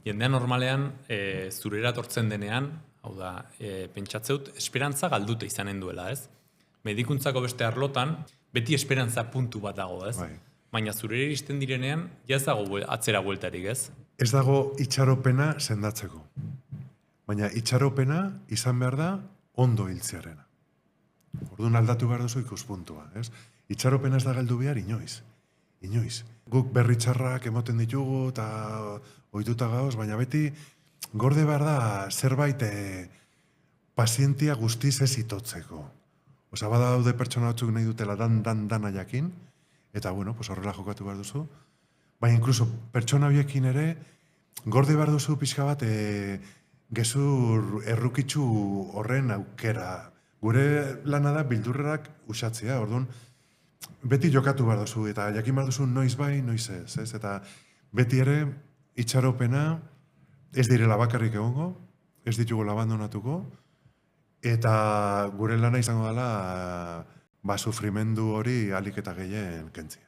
Jendea normalean, zurera tortzen denean, hau da, pentsatzeut, esperantza galdute izanen duela, ez? Medikuntzako beste arlotan, beti esperantza puntu bat dago, ez? Bai. Baina zurera iristen direnean, jaz dago atzera bueltarik, ez? Ez dago itxaropena sendatzeko. Baina itxaropena izan behar da ondo hiltzearena. Orduan aldatu behar duzu ikuspuntua, ez? Itxaropena ez da galdu behar inoiz. Inoiz. Guk berri txarrak emoten ditugu eta ohituta gauz, baina beti gorde behar da zerbait pazientia guztiz ez itotzeko. Osa, bada daude pertsona batzuk nahi dutela dana jakin, eta bueno, pues horrela jokatu behar duzu. Baina inkluso pertsona biekin ere, gorde behar duzu pixka bat gezur errukitzu horren aukera. Gure lana da bildurrerak usatzea, orduan, beti jokatu behar duzu, eta jakin behar duzu noiz bai, noiz ez, ez? Eta beti ere, itxaropena ez direla bakarrik egongo, ez ditugu abandonatuko, eta gure lana izango dela, sufrimendu hori alik eta gehien kentzia.